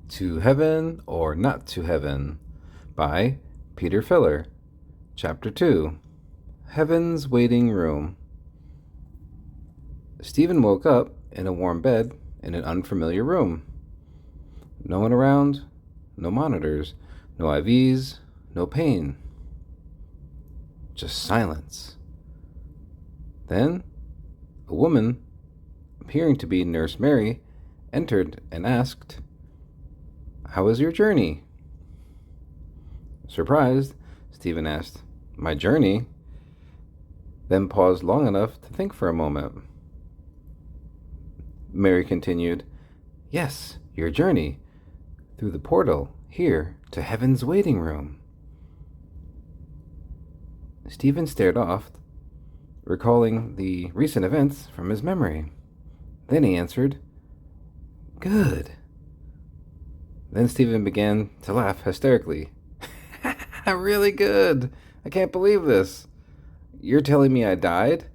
To Heaven or Not to Heaven by Peter Filler. Chapter 2 Heaven's Waiting Room. Stephen woke up in a warm bed in an unfamiliar room. No one around, no monitors, no IVs, no pain. Just silence. Then, a woman, appearing to be Nurse Mary, entered and asked, "How was your journey?" Surprised, Stephen asked, "My journey?" Then paused long enough to think for a moment. Mary continued, "Yes, your journey, through the portal, here, to Heaven's waiting room." Stephen stared off, recalling the recent events from his memory. Then he answered, "Good." Then Stephen began to laugh hysterically. "Really good. I can't believe this. You're telling me I died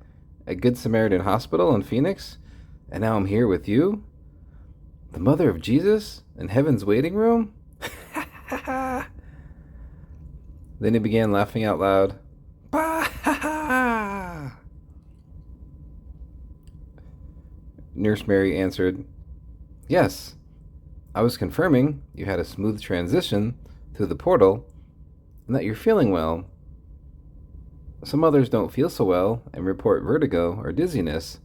at Good Samaritan Hospital in Phoenix, and now I'm here with you? The mother of Jesus in Heaven's waiting room?" Then he began laughing out loud. Nurse Mary answered, "Yes, I was confirming you had a smooth transition through the portal and that you're feeling well. Some others don't feel so well and report vertigo or dizziness,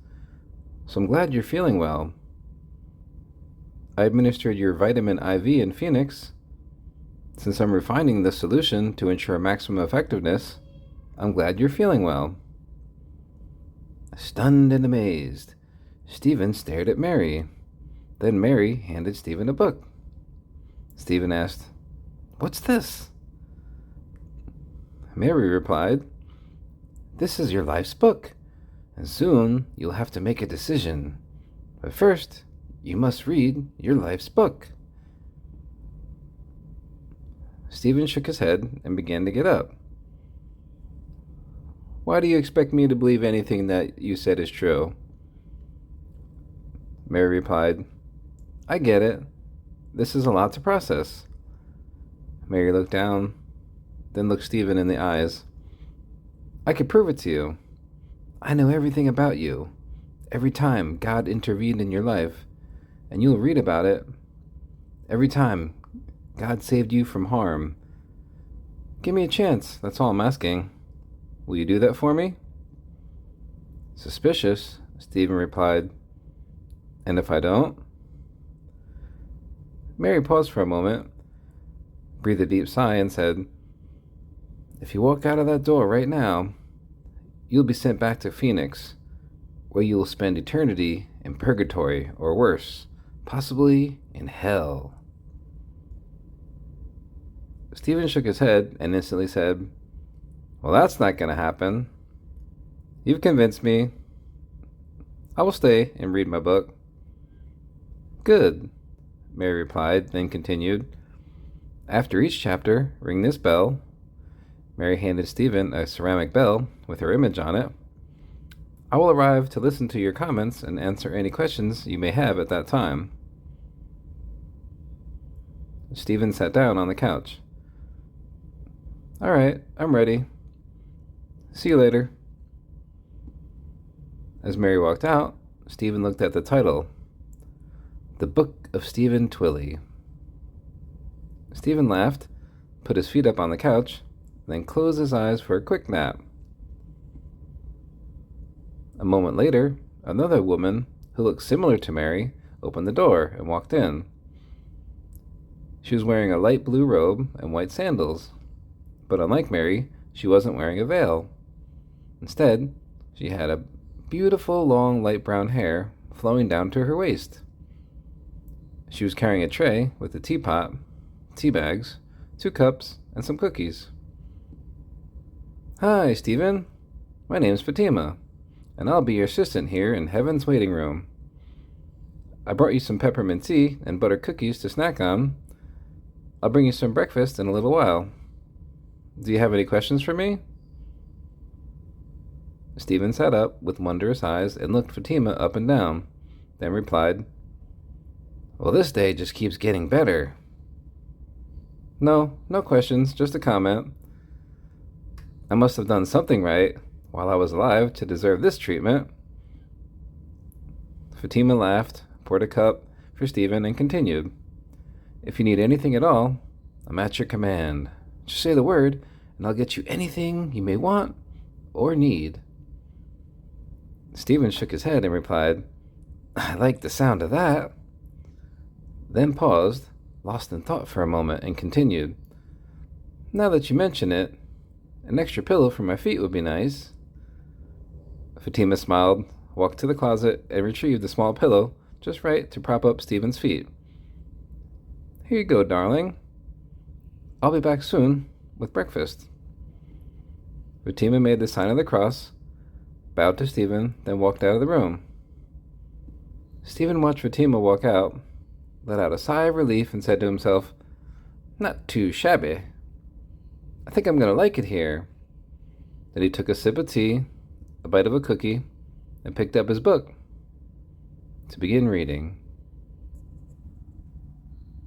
so I'm glad you're feeling well. I administered your vitamin IV in Phoenix. Since I'm refining the solution to ensure maximum effectiveness, I'm glad you're feeling well." Stunned and amazed, Stephen stared at Mary. Then Mary handed Stephen a book. Stephen asked, "What's this?" Mary replied, "This is your life's book, and soon you'll have to make a decision. But first, you must read your life's book." Stephen shook his head and began to get up. "Why do you expect me to believe anything that you said is true?" Mary replied, "I get it. This is a lot to process." Mary looked down, then looked Stephen in the eyes. "I could prove it to you. I know everything about you, every time God intervened in your life, and you'll read about it. Every time God saved you from harm. Give me a chance, that's all I'm asking. Will you do that for me?" Suspicious, Stephen replied, "And if I don't?" Mary paused for a moment, breathed a deep sigh, and said, "If you walk out of that door right now, you'll be sent back to Phoenix, where you will spend eternity in purgatory, or worse, possibly in hell." Stephen shook his head and instantly said, "Well, that's not going to happen. You've convinced me. I will stay and read my book." "Good," Mary replied, then continued, "After each chapter, ring this bell." Mary handed Stephen a ceramic bell with her image on it. "I will arrive to listen to your comments and answer any questions you may have at that time." Stephen sat down on the couch. "All right, I'm ready. See you later." As Mary walked out, Stephen looked at the title, "The Book of Stephen Twilly." Stephen laughed, put his feet up on the couch, then closed his eyes for a quick nap. A moment later, another woman, who looked similar to Mary, opened the door and walked in. She was wearing a light blue robe and white sandals, but unlike Mary, she wasn't wearing a veil. Instead, she had a beautiful long light brown hair flowing down to her waist. She was carrying a tray with a teapot, tea bags, 2 cups, and some cookies. "Hi, Stephen. My name's Fatima, and I'll be your assistant here in Heaven's waiting room. I brought you some peppermint tea and butter cookies to snack on. I'll bring you some breakfast in a little while. Do you have any questions for me?" Stephen sat up with wondrous eyes and looked Fatima up and down, then replied, Well, this day just keeps getting better. No, no questions, just a comment. I must have done something right while I was alive to deserve this treatment. Fatima laughed, poured a cup for Stephen, and continued. If you need anything at all, I'm at your command. Just say the word, and I'll get you anything you may want or need. Stephen shook his head and replied, I like the sound of that. Then paused, lost in thought for a moment, and continued. Now that you mention it, an extra pillow for my feet would be nice. Fatima smiled, walked to the closet, and retrieved a small pillow just right to prop up Stephen's feet. Here you go, darling. I'll be back soon with breakfast. Fatima made the sign of the cross, bowed to Stephen, then walked out of the room. Stephen watched Fatima walk out, let out a sigh of relief, and said to himself, Not too shabby. I think I'm going to like it here. Then he took a sip of tea, a bite of a cookie, and picked up his book to begin reading.